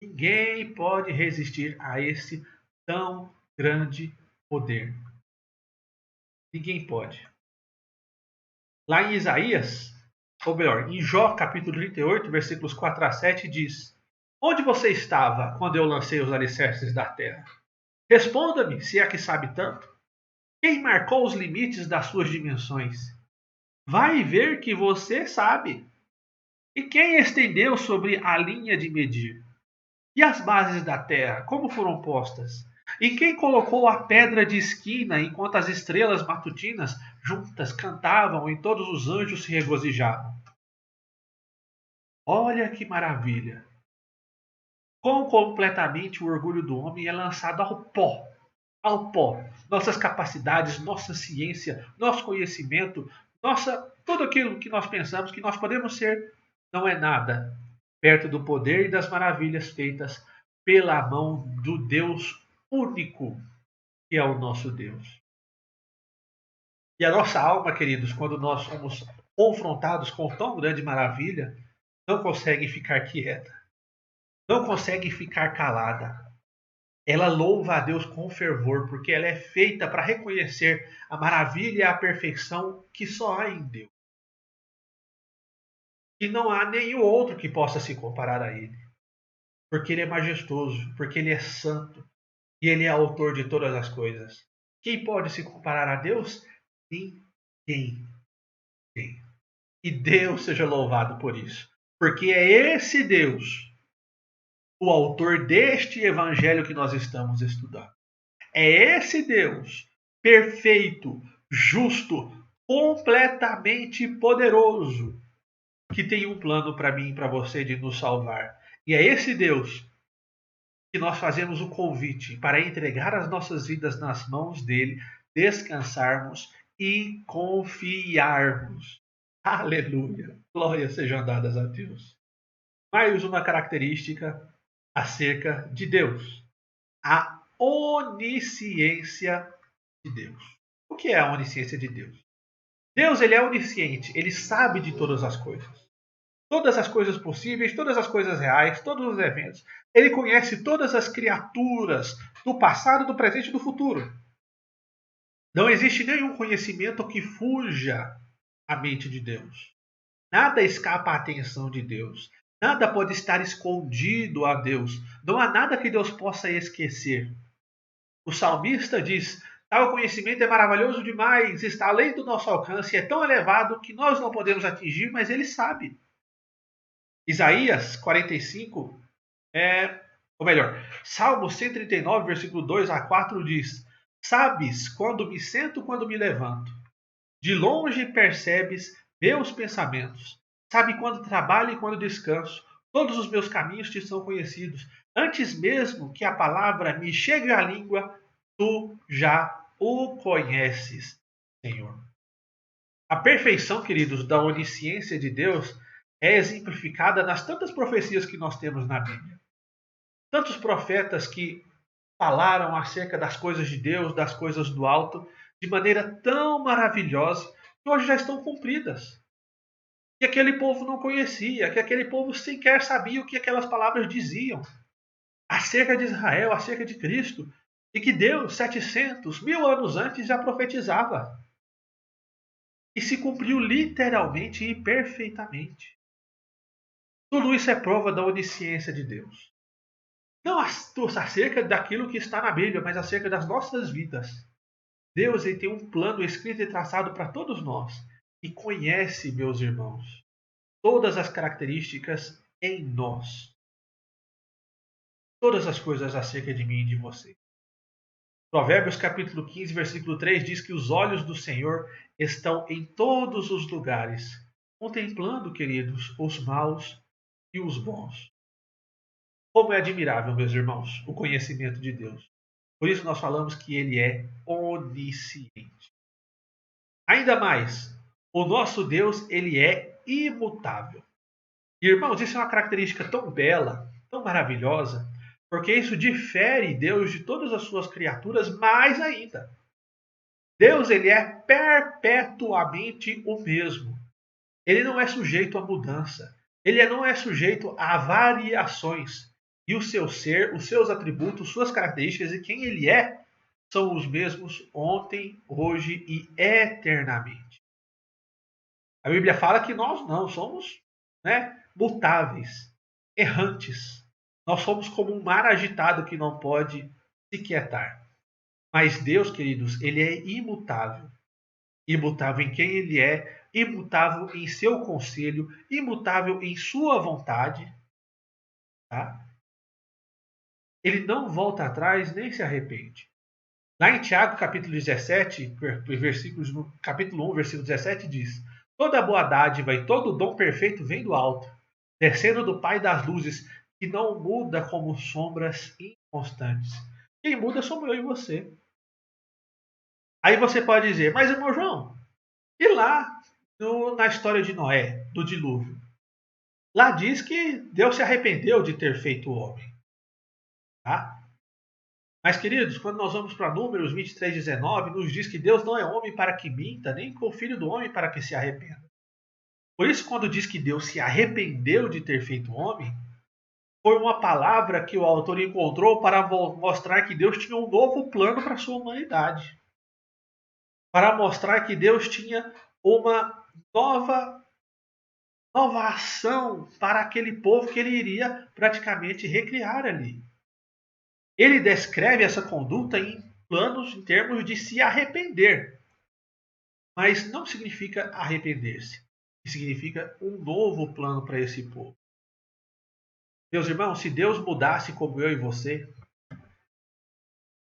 Ninguém pode resistir a esse tão grande poder. Ninguém pode. Lá em Isaías, ou melhor, em Jó capítulo 38, versículos 4 a 7, diz: Onde você estava quando eu lancei os alicerces da terra? Responda-me, se é que sabe tanto. Quem marcou os limites das suas dimensões? Vai ver que você sabe. E quem estendeu sobre a linha de medir? E as bases da terra, como foram postas? E quem colocou a pedra de esquina enquanto as estrelas matutinas juntas cantavam e todos os anjos se regozijavam? Olha que maravilha! Quão completamente o orgulho do homem é lançado ao pó. Ao pó. Nossas capacidades, nossa ciência, nosso conhecimento, tudo aquilo que nós pensamos que nós podemos ser, não é nada perto do poder e das maravilhas feitas pela mão do Deus único, que é o nosso Deus. E a nossa alma, queridos, quando nós somos confrontados com tão grande maravilha, não consegue ficar quieta, não consegue ficar calada. Ela louva a Deus com fervor, porque ela é feita para reconhecer a maravilha e a perfeição que só há em Deus. E não há nenhum outro que possa se comparar a Ele. Porque Ele é majestoso, porque Ele é santo e Ele é autor de todas as coisas. Quem pode se comparar a Deus? Ninguém. E Deus seja louvado por isso. Porque é esse Deus o autor deste evangelho que nós estamos estudando. É esse Deus perfeito, justo, completamente poderoso, que tem um plano para mim e para você de nos salvar. E é esse Deus que nós fazemos o convite para entregar as nossas vidas nas mãos dele, descansarmos e confiarmos. Aleluia! Glórias sejam dadas a Deus. Mais uma característica acerca de Deus: a onisciência de Deus. O que é a onisciência de Deus? Deus ele é onisciente, ele sabe de todas as coisas. Todas as coisas possíveis, todas as coisas reais, todos os eventos. Ele conhece todas as criaturas do passado, do presente e do futuro. Não existe nenhum conhecimento que fuja à mente de Deus. Nada escapa à atenção de Deus. Nada pode estar escondido a Deus. Não há nada que Deus possa esquecer. O salmista diz: tal conhecimento é maravilhoso demais, está além do nosso alcance, é tão elevado que nós não podemos atingir, mas ele sabe. Isaías 45, ou melhor, Salmo 139, versículo 2 a 4 diz: Sabes quando me sento, quando me levanto. De longe percebes meus pensamentos. Sabe quando trabalho e quando descanso. Todos os meus caminhos te são conhecidos. Antes mesmo que a palavra me chegue à língua, tu já o conheces, Senhor. A perfeição, queridos, da onisciência de Deus é exemplificada nas tantas profecias que nós temos na Bíblia. Tantos profetas que falaram acerca das coisas de Deus, das coisas do alto, de maneira tão maravilhosa que hoje já estão cumpridas. Que aquele povo não conhecia, que aquele povo sequer sabia o que aquelas palavras diziam acerca de Israel, acerca de Cristo, e que Deus, 700, 1000 anos antes, já profetizava. E se cumpriu literalmente e perfeitamente. Tudo isso é prova da onisciência de Deus. Não acerca daquilo que está na Bíblia, mas acerca das nossas vidas. Deus ele tem um plano escrito e traçado para todos nós. E conhece, meus irmãos, todas as características em nós. Todas as coisas acerca de mim e de você. Provérbios capítulo 15, versículo 3 diz que os olhos do Senhor estão em todos os lugares, contemplando, queridos, os maus e os bons. Como é admirável, meus irmãos, o conhecimento de Deus. Por isso nós falamos que ele é onisciente. Ainda mais, o nosso Deus, ele é imutável. Irmãos, isso é uma característica tão bela, tão maravilhosa, porque isso difere Deus de todas as suas criaturas mais ainda. Deus, ele é perpetuamente o mesmo. Ele não é sujeito a mudança. Ele não é sujeito a variações. E o seu ser, os seus atributos, suas características e quem ele é, são os mesmos ontem, hoje e eternamente. A Bíblia fala que nós não somos, mutáveis, errantes. Nós somos como um mar agitado que não pode se quietar. Mas Deus, queridos, ele é imutável. Imutável em quem ele é, imutável em seu conselho, imutável em sua vontade. Tá? Ele não volta atrás nem se arrepende. Lá em Tiago, capítulo 17, capítulo 1, versículo 17, diz: Toda boa dádiva e todo dom perfeito vem do alto, descendo do Pai das luzes, que não muda como sombras inconstantes. Quem muda somos eu e você. Aí você pode dizer, mas irmão João, e lá na história de Noé, do dilúvio? Lá diz que Deus se arrependeu de ter feito o homem. Tá? Mas, queridos, quando nós vamos para Números 23, 19, nos diz que Deus não é homem para que minta, nem o filho do homem para que se arrependa. Por isso, quando diz que Deus se arrependeu de ter feito o homem, foi uma palavra que o autor encontrou para mostrar que Deus tinha um novo plano para a sua humanidade. Para mostrar que Deus tinha uma nova ação para aquele povo que ele iria praticamente recriar ali. Ele descreve essa conduta em termos de se arrepender. Mas não significa arrepender-se. Significa um novo plano para esse povo. Meus irmãos, se Deus mudasse como eu e você,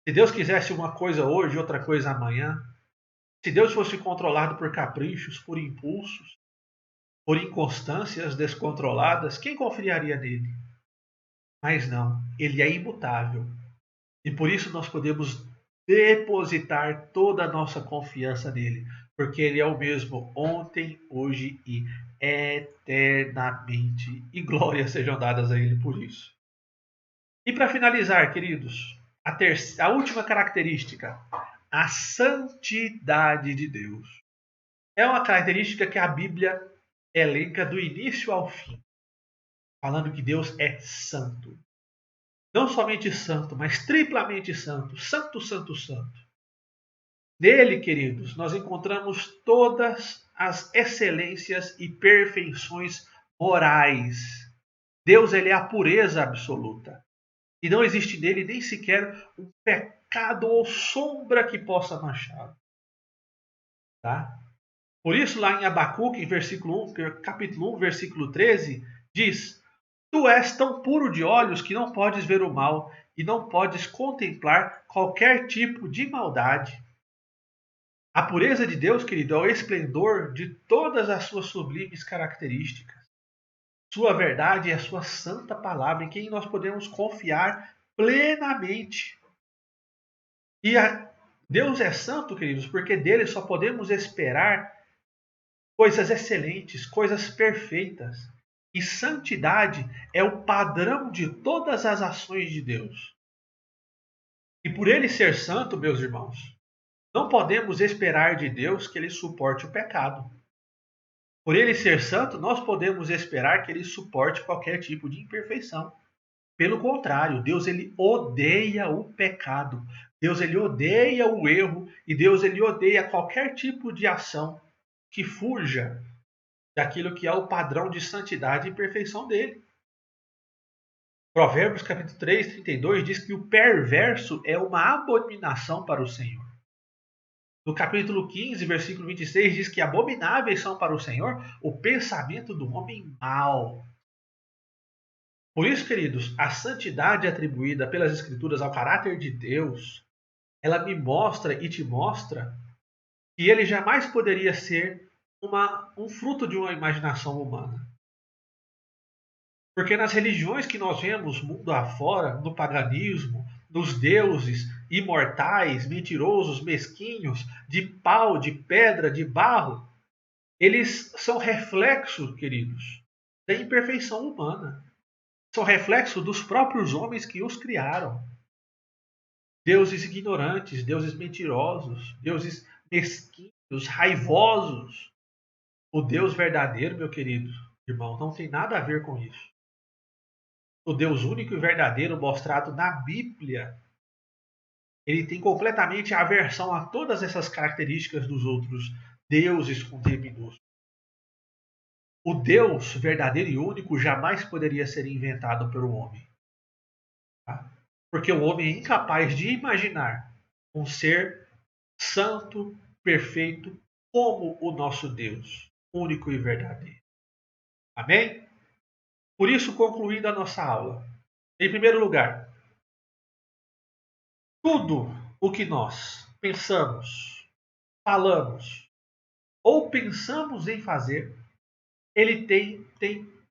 se Deus quisesse uma coisa hoje e outra coisa amanhã, se Deus fosse controlado por caprichos, por impulsos, por inconstâncias descontroladas, quem confiaria nele? Mas não, ele é imutável. E por isso nós podemos depositar toda a nossa confiança nele, porque ele é o mesmo ontem, hoje e eternamente. E glórias sejam dadas a ele por isso. E para finalizar, queridos, a última característica, a santidade de Deus. É uma característica que a Bíblia elenca do início ao fim, falando que Deus é santo. Não somente santo, mas triplamente santo. Santo, santo, santo. Nele, queridos, nós encontramos todas as excelências e perfeições morais. Deus, ele é a pureza absoluta. E não existe nele nem sequer um pecado ou sombra que possa manchá-lo. Tá? Por isso, lá em Abacuque, capítulo 1, versículo 13, diz: Tu és tão puro de olhos que não podes ver o mal e não podes contemplar qualquer tipo de maldade. A pureza de Deus, querido, é o esplendor de todas as suas sublimes características. Sua verdade é a sua santa palavra, em quem nós podemos confiar plenamente. E Deus é santo, queridos, porque dele só podemos esperar coisas excelentes, coisas perfeitas. E santidade é o padrão de todas as ações de Deus. E por ele ser santo, meus irmãos, Não podemos esperar de Deus que ele suporte o pecado. Por ele ser santo, nós podemos esperar que ele suporte qualquer tipo de imperfeição. Pelo contrário, Deus ele odeia o pecado. Deus ele odeia o erro e Deus ele odeia qualquer tipo de ação que fuja daquilo que é o padrão de santidade e perfeição dele. Provérbios capítulo 3, 32 diz que o perverso é uma abominação para o Senhor. No capítulo 15, versículo 26 diz que abomináveis são para o Senhor o pensamento do homem mau. Por isso, queridos, a santidade atribuída pelas Escrituras ao caráter de Deus, ela me mostra e te mostra que ele jamais poderia ser um fruto de uma imaginação humana. Porque nas religiões que nós vemos mundo afora, no paganismo, nos deuses imortais, mentirosos, mesquinhos, de pau, de pedra, de barro, eles são reflexos, queridos, da imperfeição humana. São reflexo dos próprios homens que os criaram. Deuses ignorantes, deuses mentirosos, deuses mesquinhos, raivosos. O Deus verdadeiro, meu querido irmão, não tem nada a ver com isso. O Deus único e verdadeiro mostrado na Bíblia, ele tem completamente aversão a todas essas características dos outros deuses com D minúsculo. O Deus verdadeiro e único jamais poderia ser inventado pelo homem. Tá? Porque o homem é incapaz de imaginar um ser santo, perfeito, como o nosso Deus, único e verdadeiro. Amém? Por isso, concluindo a nossa aula, em primeiro lugar, tudo o que nós pensamos, falamos ou pensamos em fazer, ele tem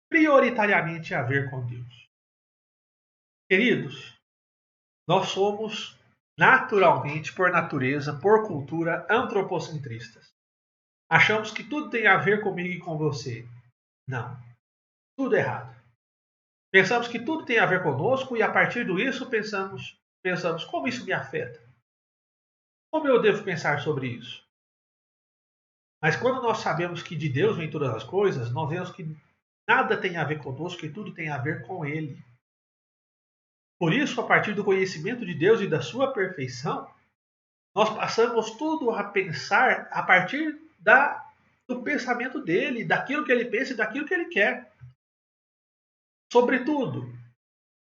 prioritariamente a ver com Deus. Queridos, nós somos naturalmente, por natureza, por cultura, antropocentristas. Achamos que tudo tem a ver comigo e com você. Não, tudo errado. Pensamos que tudo tem a ver conosco e a partir disso pensamos como isso me afeta. Como eu devo pensar sobre isso? Mas quando nós sabemos que de Deus vem todas as coisas, nós vemos que nada tem a ver conosco e tudo tem a ver com Ele. Por isso, a partir do conhecimento de Deus e da sua perfeição, nós passamos tudo a pensar a partir do pensamento dele, daquilo que ele pensa e daquilo que ele quer. Sobretudo,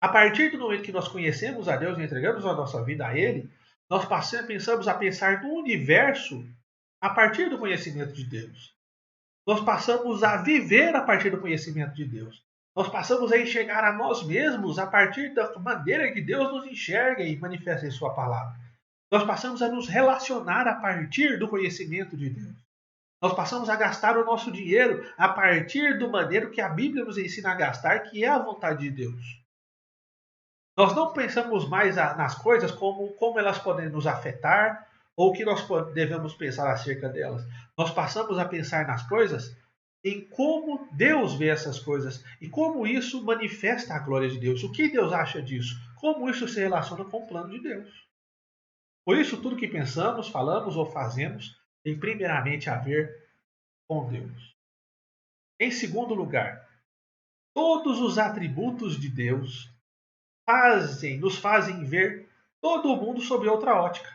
a partir do momento que nós conhecemos a Deus e entregamos a nossa vida a Ele, nós pensamos a pensar no universo a partir do conhecimento de Deus. Nós passamos a viver a partir do conhecimento de Deus. Nós passamos a enxergar a nós mesmos a partir da maneira que Deus nos enxerga e manifesta em Sua palavra. Nós passamos a nos relacionar a partir do conhecimento de Deus. Nós passamos a gastar o nosso dinheiro a partir do maneiro que a Bíblia nos ensina a gastar, que é a vontade de Deus. Nós não pensamos mais nas coisas como elas podem nos afetar ou o que nós devemos pensar acerca delas. Nós passamos a pensar nas coisas em como Deus vê essas coisas e como isso manifesta a glória de Deus. O que Deus acha disso? Como isso se relaciona com o plano de Deus. Por isso, tudo que pensamos, falamos ou fazemos tem primeiramente a ver com Deus. Em segundo lugar, todos os atributos de Deus nos fazem ver todo o mundo sob outra ótica.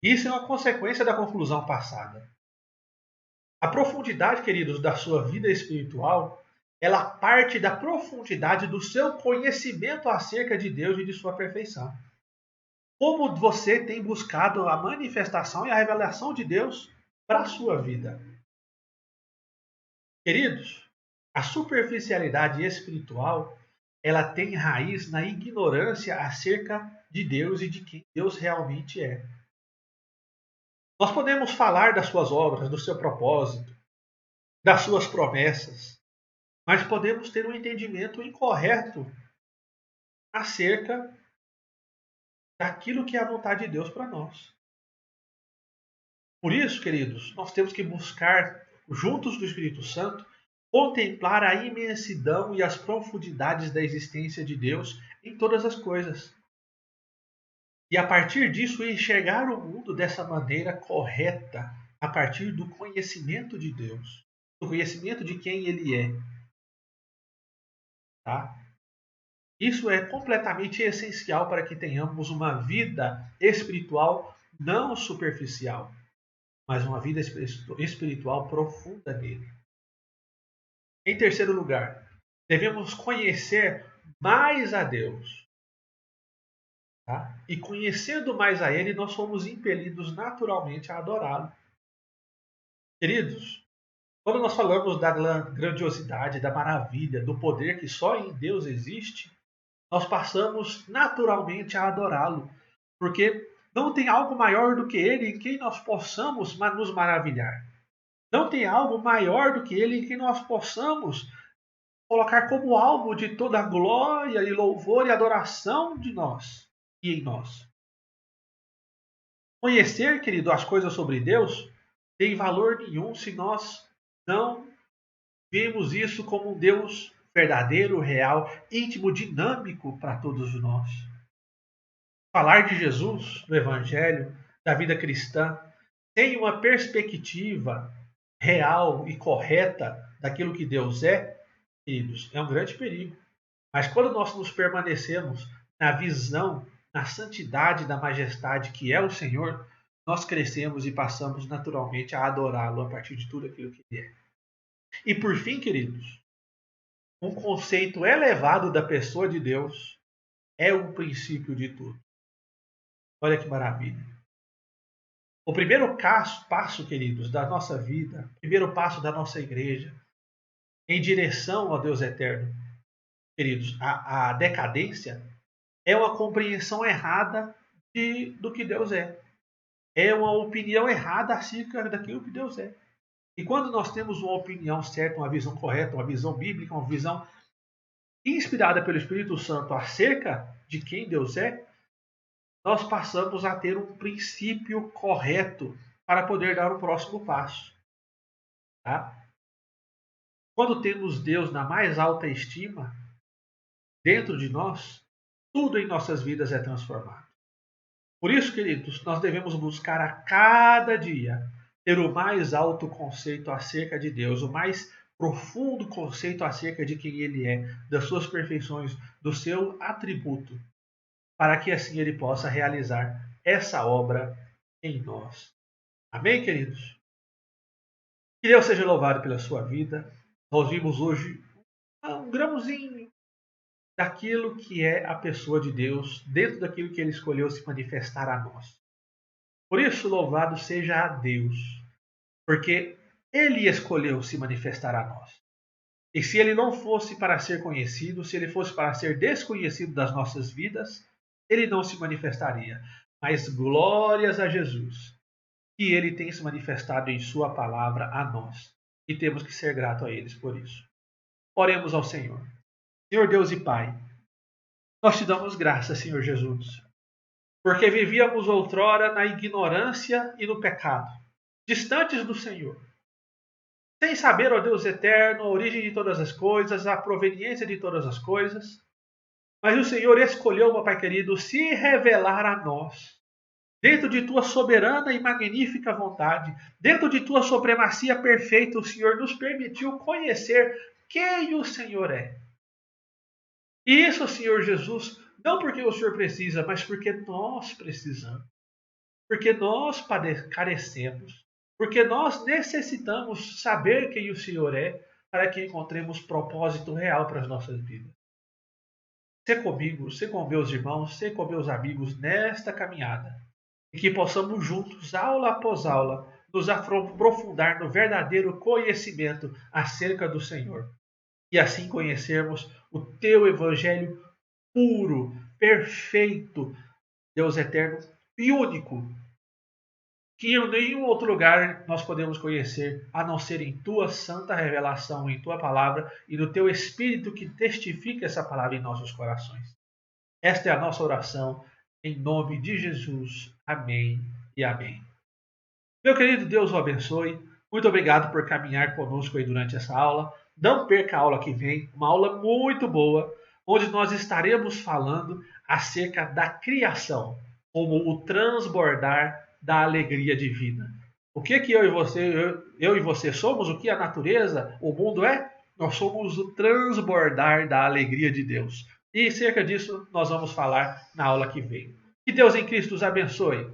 Isso é uma consequência da conclusão passada. A profundidade, queridos, da sua vida espiritual, ela parte da profundidade do seu conhecimento acerca de Deus e de sua perfeição. Como você tem buscado a manifestação e a revelação de Deus para a sua vida. Queridos, a superficialidade espiritual ela tem raiz na ignorância acerca de Deus e de quem Deus realmente é. Nós podemos falar das suas obras, do seu propósito, das suas promessas, mas podemos ter um entendimento incorreto acerca daquilo que é a vontade de Deus para nós. Por isso, queridos, nós temos que buscar, juntos do Espírito Santo, contemplar a imensidão e as profundidades da existência de Deus em todas as coisas. E a partir disso, enxergar o mundo dessa maneira correta, a partir do conhecimento de Deus, do conhecimento de quem Ele é. Tá? Isso é completamente essencial para que tenhamos uma vida espiritual não superficial, mas uma vida espiritual profunda nele. Em terceiro lugar, devemos conhecer mais a Deus. Tá? E conhecendo mais a Ele, nós somos impelidos naturalmente a adorá-lo. Queridos, quando nós falamos da grandiosidade, da maravilha, do poder que só em Deus existe, nós passamos naturalmente a adorá-lo, porque não tem algo maior do que Ele em quem nós possamos nos maravilhar. Não tem algo maior do que Ele em quem nós possamos colocar como alvo de toda a glória e louvor e adoração de nós e em nós. Conhecer, querido, as coisas sobre Deus tem valor nenhum se nós não vemos isso como um Deus verdadeiro, real, íntimo, dinâmico para todos nós. Falar de Jesus, do Evangelho, da vida cristã, sem uma perspectiva real e correta daquilo que Deus é, queridos, é um grande perigo. Mas quando nós nos permanecemos na visão, na santidade da majestade que é o Senhor, nós crescemos e passamos naturalmente a adorá-lo a partir de tudo aquilo que Ele é. E por fim, queridos, um conceito elevado da pessoa de Deus é o princípio de tudo. Olha que maravilha. O primeiro passo, queridos, da nossa vida, o primeiro passo da nossa igreja, em direção ao Deus eterno, queridos, a decadência, é uma compreensão errada do que Deus é. É uma opinião errada acerca daquilo que Deus é. E quando nós temos uma opinião certa, uma visão correta, uma visão bíblica, uma visão inspirada pelo Espírito Santo acerca de quem Deus é, nós passamos a ter um princípio correto para poder dar o próximo passo. Tá? Quando temos Deus na mais alta estima, dentro de nós, tudo em nossas vidas é transformado. Por isso, queridos, nós devemos buscar a cada dia ter o mais alto conceito acerca de Deus, o mais profundo conceito acerca de quem Ele é, das suas perfeições, do seu atributo, para que assim Ele possa realizar essa obra em nós. Amém, queridos? Que Deus seja louvado pela sua vida. Nós vimos hoje um grãozinho daquilo que é a pessoa de Deus, dentro daquilo que Ele escolheu se manifestar a nós. Por isso, louvado seja a Deus, porque Ele escolheu se manifestar a nós. E se Ele não fosse para ser conhecido, se Ele fosse para ser desconhecido das nossas vidas, Ele não se manifestaria. Mas glórias a Jesus, que Ele tem se manifestado em Sua palavra a nós. E temos que ser gratos a Ele por isso. Oremos ao Senhor. Senhor Deus e Pai, nós te damos graças, Senhor Jesus, porque vivíamos outrora na ignorância e no pecado, distantes do Senhor, sem saber, ó Deus eterno, a origem de todas as coisas, a proveniência de todas as coisas. Mas o Senhor escolheu, meu Pai querido, se revelar a nós, dentro de tua soberana e magnífica vontade, dentro de tua supremacia perfeita, o Senhor nos permitiu conhecer quem o Senhor é. E isso, Senhor Jesus, não porque o Senhor precisa, mas porque nós precisamos. Porque nós carecemos. Porque nós necessitamos saber quem o Senhor é para que encontremos propósito real para as nossas vidas. Sê comigo, sê com meus irmãos, sê com meus amigos nesta caminhada. E que possamos juntos, aula após aula, nos aprofundar no verdadeiro conhecimento acerca do Senhor. E assim conhecermos o teu evangelho puro, perfeito, Deus eterno e único, que em nenhum outro lugar nós podemos conhecer, a não ser em tua santa revelação, em tua palavra e no teu Espírito que testifica essa palavra em nossos corações. Esta é a nossa oração, em nome de Jesus. Amém e amém. Meu querido, Deus o abençoe. Muito obrigado por caminhar conosco aí durante essa aula. Não perca a aula que vem, uma aula muito boa, onde nós estaremos falando acerca da criação. como o transbordar da alegria divina. O que eu e você somos? O que a natureza, o mundo é? Nós somos o transbordar da alegria de Deus. E cerca disso nós vamos falar na aula que vem. Que Deus em Cristo os abençoe.